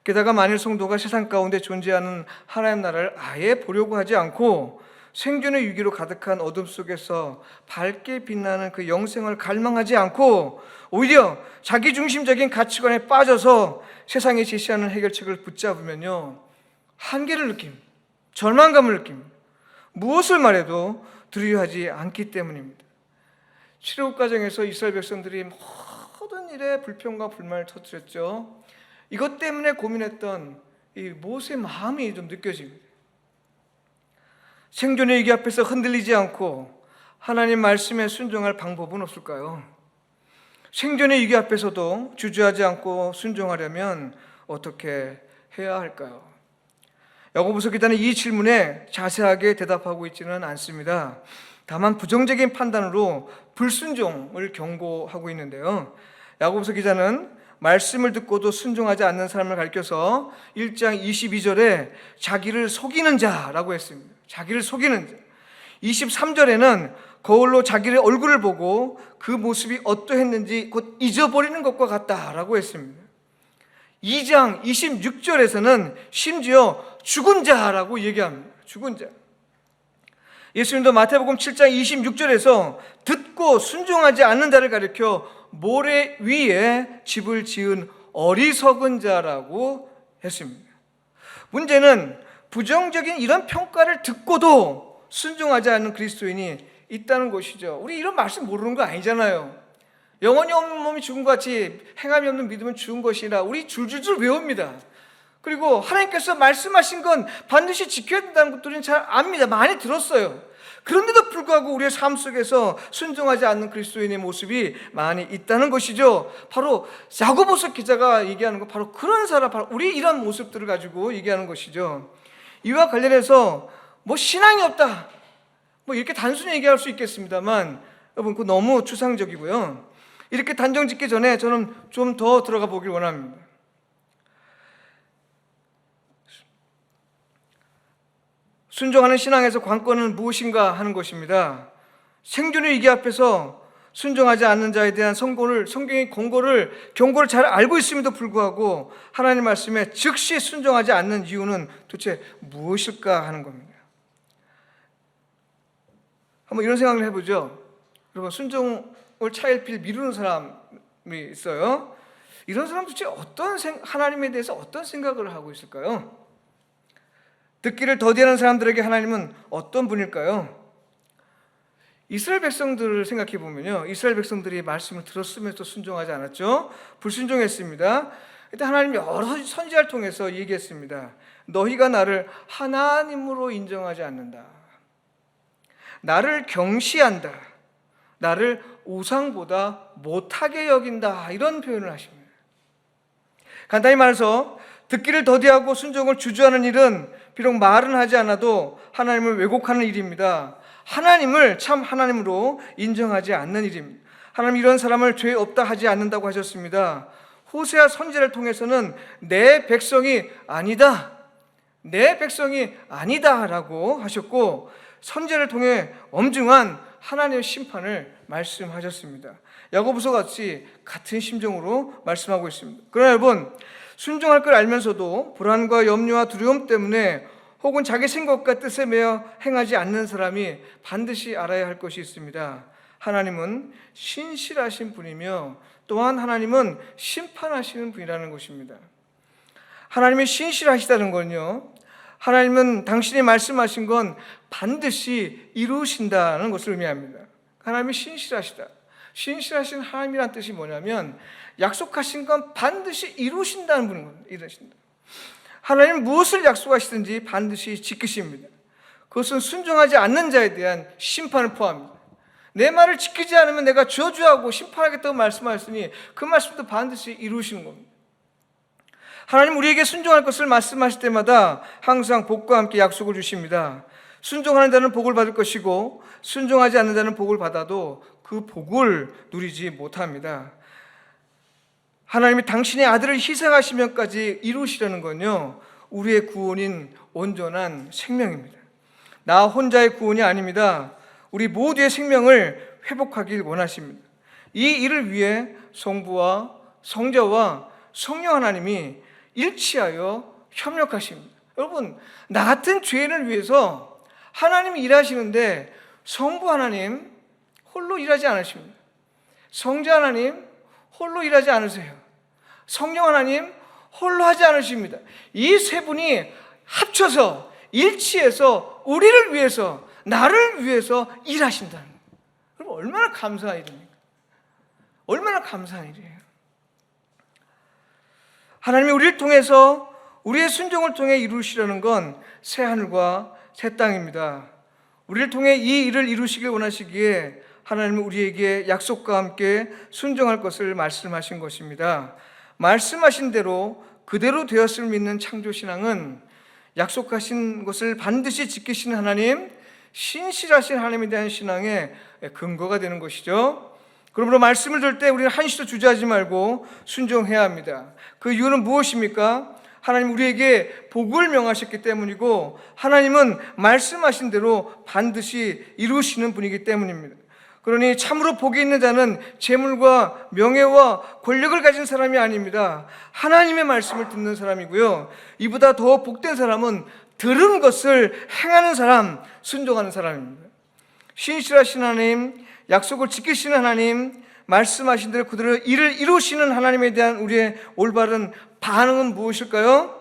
게다가 만일 성도가 세상 가운데 존재하는 하나님 나라를 아예 보려고 하지 않고 생존의 위기로 가득한 어둠 속에서 밝게 빛나는 그 영생을 갈망하지 않고 오히려 자기중심적인 가치관에 빠져서 세상이 제시하는 해결책을 붙잡으면요, 한계를 느낍니다. 절망감을 느낍니다. 무엇을 말해도 두려워하지 않기 때문입니다. 출애굽 과정에서 이스라엘 백성들이 모든 일에 불평과 불만을 터뜨렸죠. 이것 때문에 고민했던 이 모세의 마음이 좀 느껴집니다. 생존의 위기 앞에서 흔들리지 않고 하나님 말씀에 순종할 방법은 없을까요? 생존의 위기 앞에서도 주저하지 않고 순종하려면 어떻게 해야 할까요? 야고보서 기자는 이 질문에 자세하게 대답하고 있지는 않습니다. 다만 부정적인 판단으로 불순종을 경고하고 있는데요, 야고보서 기자는 말씀을 듣고도 순종하지 않는 사람을 가리켜서 1장 22절에 자기를 속이는 자라고 했습니다. 자기를 속이는 자. 23절에는 거울로 자기의 얼굴을 보고 그 모습이 어떠했는지 곧 잊어버리는 것과 같다라고 했습니다. 2장 26절에서는 심지어 죽은 자라고 얘기합니다. 죽은 자. 예수님도 마태복음 7장 26절에서 듣고 순종하지 않는 자를 가리켜 모래 위에 집을 지은 어리석은 자라고 했습니다. 문제는 부정적인 이런 평가를 듣고도 순종하지 않는 그리스도인이 있다는 것이죠. 우리 이런 말씀 모르는 거 아니잖아요. 영혼이 없는 몸이 죽은 것 같이 행함이 없는 믿음은 죽은 것이라 우리 줄줄줄 외웁니다. 그리고 하나님께서 말씀하신 건 반드시 지켜야 된다는 것들은 잘 압니다. 많이 들었어요. 그런데도 불구하고 우리의 삶 속에서 순종하지 않는 그리스도인의 모습이 많이 있다는 것이죠. 바로 야고보서 기자가 얘기하는 건 바로 그런 사람, 바로 우리 이런 모습들을 가지고 얘기하는 것이죠. 이와 관련해서 신앙이 없다, 이렇게 단순히 얘기할 수 있겠습니다만 여러분, 그거 너무 추상적이고요. 이렇게 단정 짓기 전에 저는 좀 더 들어가 보길 원합니다. 순종하는 신앙에서 관건은 무엇인가 하는 것입니다. 생존의 위기 앞에서 순종하지 않는 자에 대한 성경의 경고를 잘 알고 있음에도 불구하고 하나님 말씀에 즉시 순종하지 않는 이유는 도대체 무엇일까 하는 겁니다. 한번 이런 생각을 해보죠. 여러분, 순종을 차일피일 미루는 사람이 있어요. 이런 사람 도대체 하나님에 대해서 어떤 생각을 하고 있을까요? 듣기를 더디하는 사람들에게 하나님은 어떤 분일까요? 이스라엘 백성들을 생각해 보면요, 이스라엘 백성들이 말씀을 들었으면서 순종하지 않았죠. 불순종했습니다. 그때 하나님이 여러 선지자를 통해서 얘기했습니다. 너희가 나를 하나님으로 인정하지 않는다, 나를 경시한다, 나를 우상보다 못하게 여긴다, 이런 표현을 하십니다. 간단히 말해서 듣기를 더디하고 순종을 주저하는 일은 비록 말은 하지 않아도 하나님을 왜곡하는 일입니다. 하나님을 참 하나님으로 인정하지 않는 일입니다. 하나님 이런 사람을 죄 없다 하지 않는다고 하셨습니다. 호세아 선지자를 통해서는 내 백성이 아니다, 내 백성이 아니다라고 하셨고, 선지자를 통해 엄중한 하나님의 심판을 말씀하셨습니다. 야고보서 같이 같은 심정으로 말씀하고 있습니다. 그러나 여러분, 순종할 걸 알면서도 불안과 염려와 두려움 때문에 혹은 자기 생각과 뜻에 매여 행하지 않는 사람이 반드시 알아야 할 것이 있습니다. 하나님은 신실하신 분이며 또한 하나님은 심판하시는 분이라는 것입니다. 하나님이 신실하시다는 건요, 하나님은 당신이 말씀하신 건 반드시 이루신다는 것을 의미합니다. 하나님이 신실하시다. 신실하신 하나님이란 뜻이 뭐냐면 약속하신 건 반드시 이루신다는 분입니다. 이루신다. 하나님은 무엇을 약속하시든지 반드시 지키십니다. 그것은 순종하지 않는 자에 대한 심판을 포함합니다. 내 말을 지키지 않으면 내가 저주하고 심판하겠다고 말씀하셨으니 그 말씀도 반드시 이루시는 겁니다. 하나님 우리에게 순종할 것을 말씀하실 때마다 항상 복과 함께 약속을 주십니다. 순종하는 자는 복을 받을 것이고 순종하지 않는 자는 복을 받아도 그 복을 누리지 못합니다. 하나님이 당신의 아들을 희생하시면까지 이루시려는 건요, 우리의 구원인 온전한 생명입니다. 나 혼자의 구원이 아닙니다. 우리 모두의 생명을 회복하길 원하십니다. 이 일을 위해 성부와 성자와 성령 하나님이 일치하여 협력하십니다. 여러분, 나 같은 죄인을 위해서 하나님이 일하시는데 성부 하나님 홀로 일하지 않으십니다. 성자 하나님 홀로 일하지 않으세요. 성령 하나님 홀로 하지 않으십니다. 이 세 분이 합쳐서 일치해서 우리를 위해서, 나를 위해서 일하신다는 거예요. 그럼 얼마나 감사한 일입니까? 얼마나 감사한 일이에요. 하나님이 우리를 통해서, 우리의 순종을 통해 이루시려는 건 새하늘과 새 땅입니다. 우리를 통해 이 일을 이루시길 원하시기에 하나님은 우리에게 약속과 함께 순종할 것을 말씀하신 것입니다. 말씀하신 대로 그대로 되었음을 믿는 창조신앙은 약속하신 것을 반드시 지키시는 하나님, 신실하신 하나님에 대한 신앙의 근거가 되는 것이죠. 그러므로 말씀을 들을 때 우리는 한시도 주저하지 말고 순종해야 합니다. 그 이유는 무엇입니까? 하나님 우리에게 복을 명하셨기 때문이고 하나님은 말씀하신 대로 반드시 이루시는 분이기 때문입니다. 그러니 참으로 복이 있는 자는 재물과 명예와 권력을 가진 사람이 아닙니다. 하나님의 말씀을 듣는 사람이고요, 이보다 더 복된 사람은 들은 것을 행하는 사람, 순종하는 사람입니다. 신실하신 하나님, 약속을 지키시는 하나님, 말씀하신 대로 그들의 일을 이루시는 하나님에 대한 우리의 올바른 반응은 무엇일까요?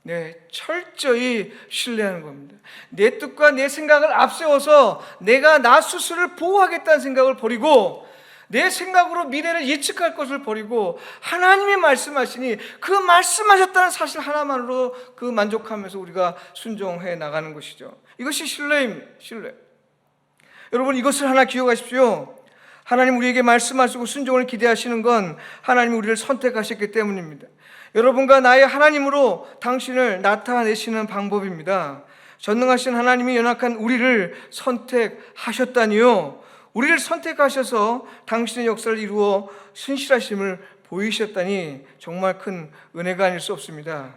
네, 철저히 신뢰하는 겁니다. 내 뜻과 내 생각을 앞세워서 내가 나 스스로를 보호하겠다는 생각을 버리고, 내 생각으로 미래를 예측할 것을 버리고 하나님이 말씀하시니 그 말씀하셨다는 사실 하나만으로 그 만족하면서 우리가 순종해 나가는 것이죠. 이것이 신뢰입니다. 신뢰. 여러분, 이것을 하나 기억하십시오. 하나님 우리에게 말씀하시고 순종을 기대하시는 건 하나님이 우리를 선택하셨기 때문입니다. 여러분과 나의 하나님으로 당신을 나타내시는 방법입니다. 전능하신 하나님이 연약한 우리를 선택하셨다니요, 우리를 선택하셔서 당신의 역사를 이루어 신실하심을 보이셨다니 정말 큰 은혜가 아닐 수 없습니다.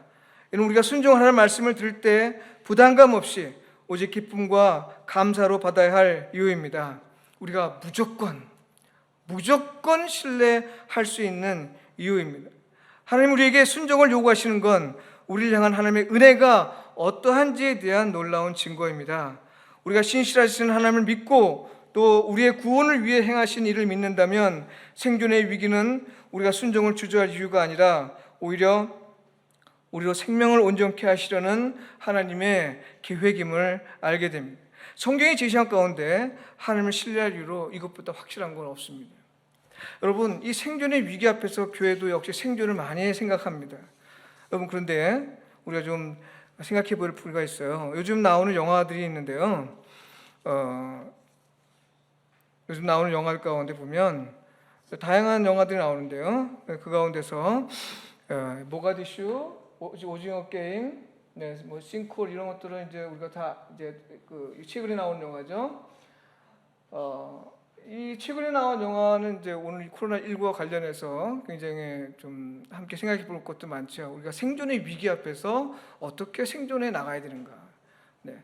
이는 우리가 순종하라는 말씀을 들을 때 부담감 없이 오직 기쁨과 감사로 받아야 할 이유입니다. 우리가 무조건 신뢰할 수 있는 이유입니다. 하나님 우리에게 순종을 요구하시는 건 우리를 향한 하나님의 은혜가 어떠한지에 대한 놀라운 증거입니다. 우리가 신실하신 하나님을 믿고 또 우리의 구원을 위해 행하신 일을 믿는다면 생존의 위기는 우리가 순종을 주저할 이유가 아니라 오히려 우리로 생명을 온전케 하시려는 하나님의 계획임을 알게 됩니다. 성경이 제시한 가운데 하나님을 신뢰할 이유로 이것보다 확실한 건 없습니다. 여러분, 이 생존의 위기 앞에서 교회도 역시 생존을 많이 생각합니다. 여러분, 그런데 우리가 좀 생각해 볼 필요가 있어요. 요즘 나오는 영화들이 있는데요. 요즘 나오는 영화들 가운데 보면 다양한 영화들이 나오는데요. 그 가운데서 모가디슈, 오징어 게임, 네, 뭐 싱크홀 이런 것들은 이제 우리가 다 이제 그 최근에 나온 영화죠. 이 최근에 나온 영화는 이제 오늘 코로나19와 관련해서 굉장히 좀 함께 생각해 볼 것도 많죠. 우리가 생존의 위기 앞에서 어떻게 생존해 나가야 되는가. 네.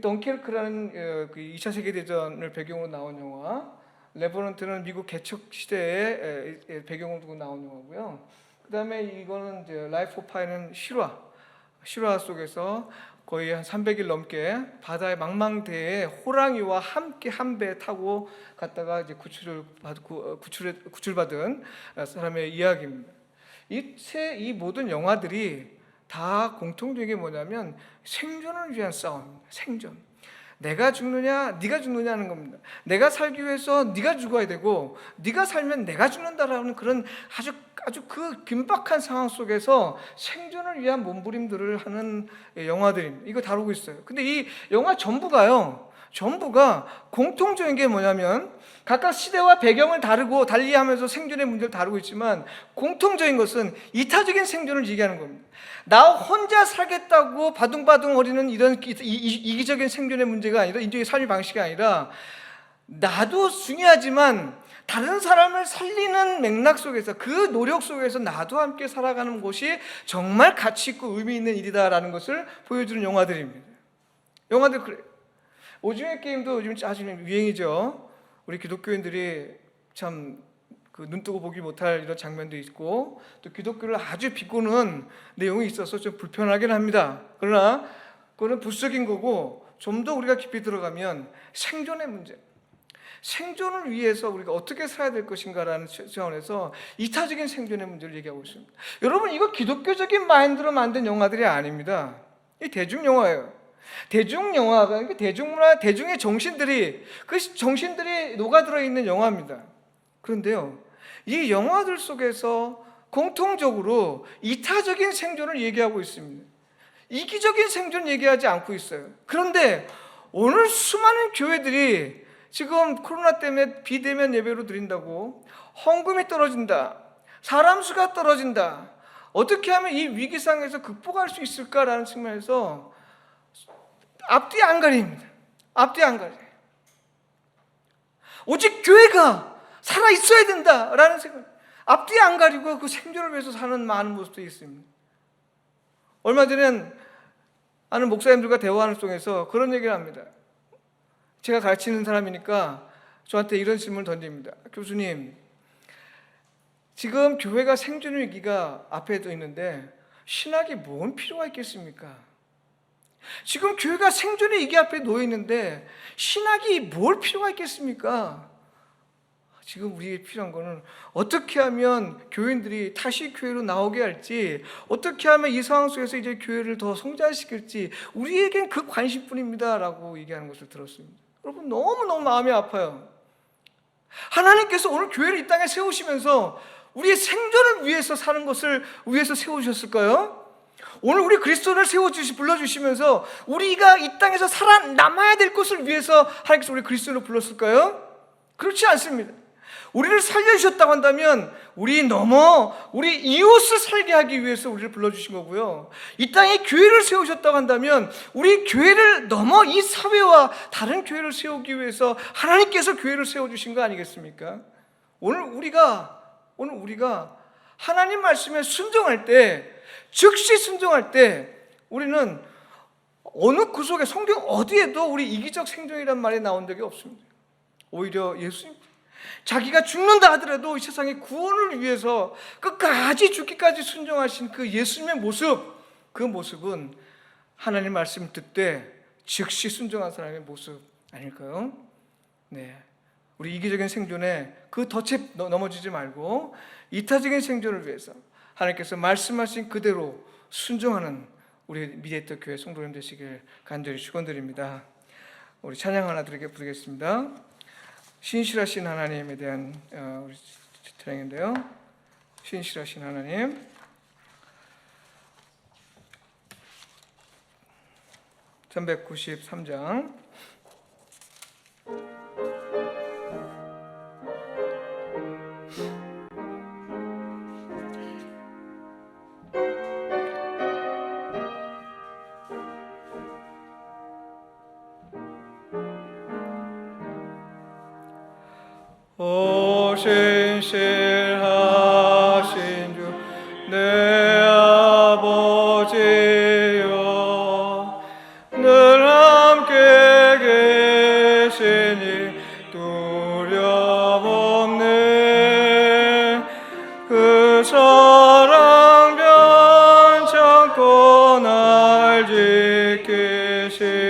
덩케르크라는 그 2차 세계대전을 배경으로 나온 영화, 레버넌트는 미국 개척 시대의 배경으로 두고 나온 영화고요. 그 다음에 이거는 이제 라이프 오브 파이는 실화 속에서 거의 한 300일 넘게 바다의 망망대해에 호랑이와 함께 한 배 타고 갔다가 이제 구출받은 사람의 이야기입니다. 이 모든 영화들이 다 공통된 게 뭐냐면 생존을 위한 싸움입니다. 생존. 내가 죽느냐, 네가 죽느냐 하는 겁니다. 내가 살기 위해서 네가 죽어야 되고, 네가 살면 내가 죽는다라는 그런 아주 그 긴박한 상황 속에서 생존을 위한 몸부림들을 하는 영화들입니다. 이거 다루고 있어요. 근데 이 영화 전부가 공통적인 게 뭐냐면 각각 시대와 배경을 달리하면서 생존의 문제를 다루고 있지만 공통적인 것은 이타적인 생존을 얘기하는 겁니다. 나 혼자 살겠다고 바둥바둥거리는 이런 이기적인 생존의 문제가 아니라, 인종의 삶의 방식이 아니라, 나도 중요하지만 다른 사람을 살리는 맥락 속에서, 그 노력 속에서 나도 함께 살아가는 것이 정말 가치 있고 의미 있는 일이다라는 것을 보여주는 영화들입니다. 영화들 그래요. 오징어 게임도 요즘 아주 유행이죠. 우리 기독교인들이 참 그 눈 뜨고 보기 못할 이런 장면도 있고, 또 기독교를 아주 비꼬는 내용이 있어서 좀 불편하긴 합니다. 그러나 그거는 부수적인 거고, 좀 더 우리가 깊이 들어가면 생존의 문제, 생존을 위해서 우리가 어떻게 살아야 될 것인가라는 차원에서 이타적인 생존의 문제를 얘기하고 있습니다. 여러분, 이거 기독교적인 마인드로 만든 영화들이 아닙니다. 이 대중영화예요. 대중영화가 대중문화, 대중의 정신들이 녹아들어 있는 영화입니다. 그런데요, 이 영화들 속에서 공통적으로 이타적인 생존을 얘기하고 있습니다. 이기적인 생존 얘기하지 않고 있어요. 그런데 오늘 수많은 교회들이 지금 코로나 때문에 비대면 예배로 드린다고 헌금이 떨어진다, 사람 수가 떨어진다, 어떻게 하면 이 위기상에서 극복할 수 있을까라는 측면에서 앞뒤 안 가립니다. 앞뒤 안 가려. 오직 교회가 살아 있어야 된다라는 생각, 앞뒤 안 가리고 그 생존을 위해서 사는 많은 모습도 있습니다. 얼마 전에 아는 목사님들과 대화하는 속에서 그런 얘기를 합니다. 제가 가르치는 사람이니까 저한테 이런 질문을 던집니다. 교수님, 지금 교회가 생존 위기가 앞에도 있는데 신학이 뭔 필요가 있겠습니까? 지금 교회가 생존의 위기 앞에 놓여 있는데 신학이 뭘 필요가 있겠습니까? 지금 우리에게 필요한 거는 어떻게 하면 교인들이 다시 교회로 나오게 할지, 어떻게 하면 이 상황 속에서 이제 교회를 더 성장시킬지, 우리에겐 그 관심뿐입니다 라고 얘기하는 것을 들었습니다. 여러분, 너무너무 마음이 아파요. 하나님께서 오늘 교회를 이 땅에 세우시면서 우리의 생존을 위해서 사는 것을 위해서 세우셨을까요? 오늘 우리 그리스도를 불러주시면서 우리가 이 땅에서 살아남아야 될 것을 위해서 하나님께서 우리 그리스도를 불렀을까요? 그렇지 않습니다. 우리를 살려주셨다고 한다면 우리 이웃을 살게 하기 위해서 우리를 불러주신 거고요, 이 땅에 교회를 세우셨다고 한다면 우리 교회를 넘어 이 사회와 다른 교회를 세우기 위해서 하나님께서 교회를 세워주신 거 아니겠습니까? 오늘 우리가 하나님 말씀에 순종할 때, 즉시 순종할 때, 우리는 어느 구속의 성경 어디에도 우리 이기적 생존이란 말이 나온 적이 없습니다. 오히려 예수님 자기가 죽는다 하더라도 이 세상의 구원을 위해서 끝까지 죽기까지 순종하신 그 예수님의 모습, 그 모습은 하나님 말씀 듣되 즉시 순종한 사람의 모습 아닐까요? 네, 우리 이기적인 생존에 그 덫에 넘어지지 말고 이타적인 생존을 위해서 하나님께서 말씀하신 그대로 순종하는 우리 미래터 교회 성도님 되시길 간절히 축원드립니다. 우리 찬양 하나 부르겠습니다. 신실하신 하나님에 대한 우리 찬양인데요, 신실하신 하나님, 393장. 오 신실하신 주 내 아버지여, 늘 함께 계시니 두려움없네. 그 사랑 변찮고 날 지키시며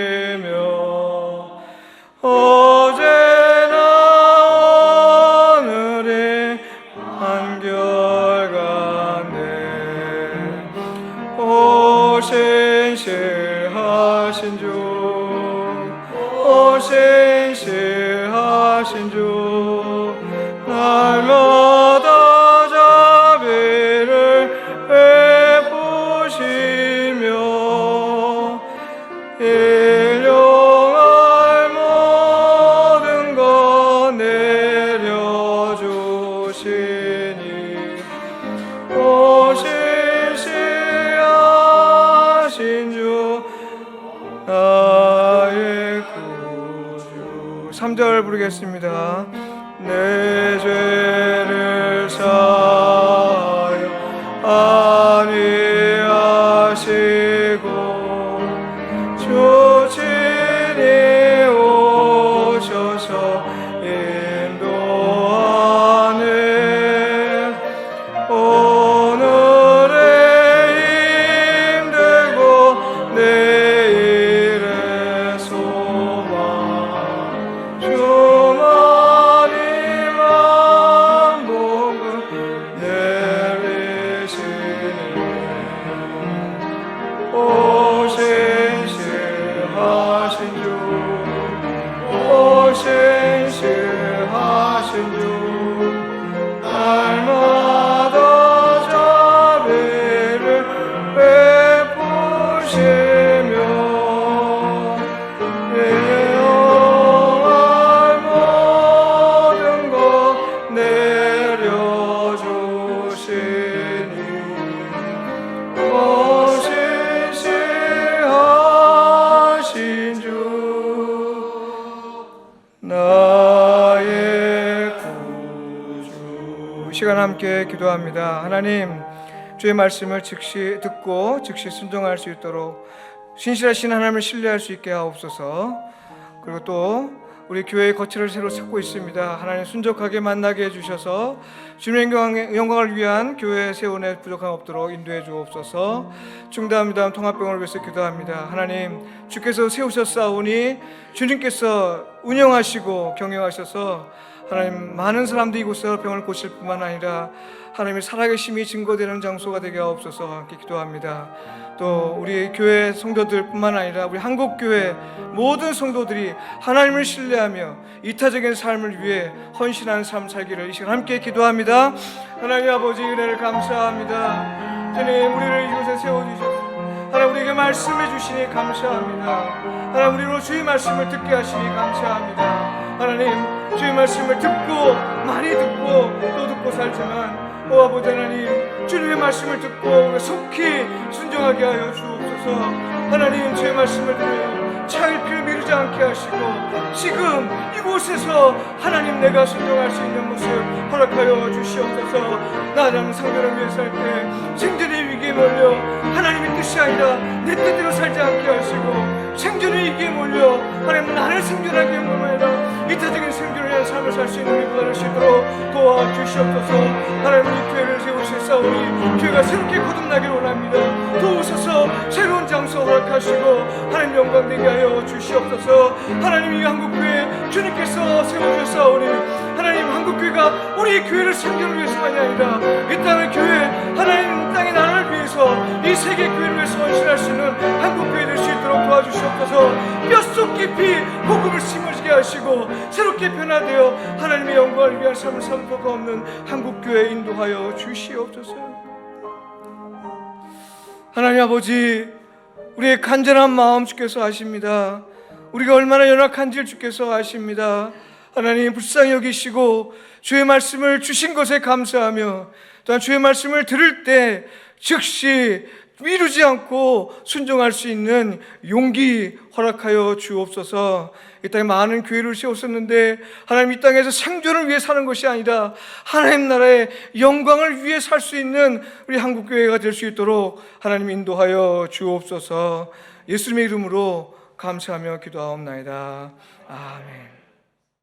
신실하신 주, 오 신실하신 주, 날마다 자비를 베푸시며 일용할 모든 것 내려주시니, 오 신실하신 주 나의 구주. 3절 부르겠습니다. 내 죄를 사하여 안위하시고 주 친히 오셔서 인도하네. 오늘의 힘들고 내일의 소망 주만이만 복을 내리시네. 오 신실하신 주, 오 신실하신 주, 날마다 자비를 베푸시며 일용할 모든 것 내려주시니, 오 신실하신 주 나의 구주. 시간 함께 기도합니다. 하나님, 주의 말씀을 즉시 듣고 즉시 순종할 수 있도록 신실하신 하나님을 신뢰할 수 있게 하옵소서. 그리고 또 우리 교회의 거처를 새로 찾고 있습니다. 하나님 순적하게 만나게 해주셔서 주님의 영광을 위한 교회 세운에 부족함 없도록 인도해 주옵소서. 중담미담 통합병원을 위해서 기도합니다. 하나님 주께서 세우셨사오니 주님께서 운영하시고 경영하셔서 하나님 많은 사람들이 이곳에서 병을 고칠 뿐만 아니라 하나님의 살아계심이 증거되는 장소가 되게 하옵소서. 함께 기도합니다. 또 우리 교회 성도들뿐만 아니라 우리 한국교회 모든 성도들이 하나님을 신뢰하며 이타적인 삶을 위해 헌신하는 삶 살기를 이 시간 함께 기도합니다. 하나님 아버지 은혜를 감사합니다. 주님 우리를 이곳에 세워주셔서 하나님 우리에게 말씀해 주시니 감사합니다. 하나님 우리로 주의 말씀을 듣게 하시니 감사합니다. 하나님 주의 말씀을 듣고 많이 듣고 또 듣고 살지만 아버지 하나님 주님의 말씀을 듣고 속히 순종하게 하여 주옵소서. 하나님 주의 말씀을 들으며 차일피를 미루지 않게 하시고 지금 이곳에서 하나님 내가 순종할 수 있는 모습 허락하여 주시옵소서. 나라는 상대를 위해 살 때 생존의 위기에 몰려 하나님의 뜻이 아니라 내 뜻대로 살지 않게 하시고 생존의 위기에 몰려 하나님 나를 생존하기 원하라 이타적인 생존을 위한 삶을 살 수 있는 우리가 될 수 있도록 도와주시옵소서. 하나님 우리 교회를 세우셨사오니 교회가 새롭게 거듭나기를 원합니다. 도우셔서 새로운 장소 허락하시고 하나님 영광 되게 하여 주시옵소서. 하나님 이 한국교회 주님께서 세워주셨사오니 하나님 한국교회가 우리 교회를 생존을 위해서만이 아니라 이 땅의 교회 하나님 땅의 나라를 위해서 이 세계 교회를 위해서 헌신할 수 있는 한국교회 될 수 있도록 도와주시옵소서. 뼛속 깊이 복음을 심어지게 하시고 새롭게 변화되어 하나님의 영광을 위한 삶을 살 수가 없는 한국교회 인도하여 주시옵소서. 하나님 아버지 우리의 간절한 마음 주께서 아십니다. 우리가 얼마나 연약한지를 주께서 아십니다. 하나님 불쌍히 여기시고 주의 말씀을 주신 것에 감사하며 또한 주의 말씀을 들을 때 즉시 미루지 않고 순종할 수 있는 용기 허락하여 주옵소서. 이 땅에 많은 교회를 세웠었는데 하나님 이 땅에서 생존을 위해 사는 것이 아니라 하나님 나라의 영광을 위해 살 수 있는 우리 한국교회가 될 수 있도록 하나님 인도하여 주옵소서. 예수님의 이름으로 감사하며 기도하옵나이다. 아멘.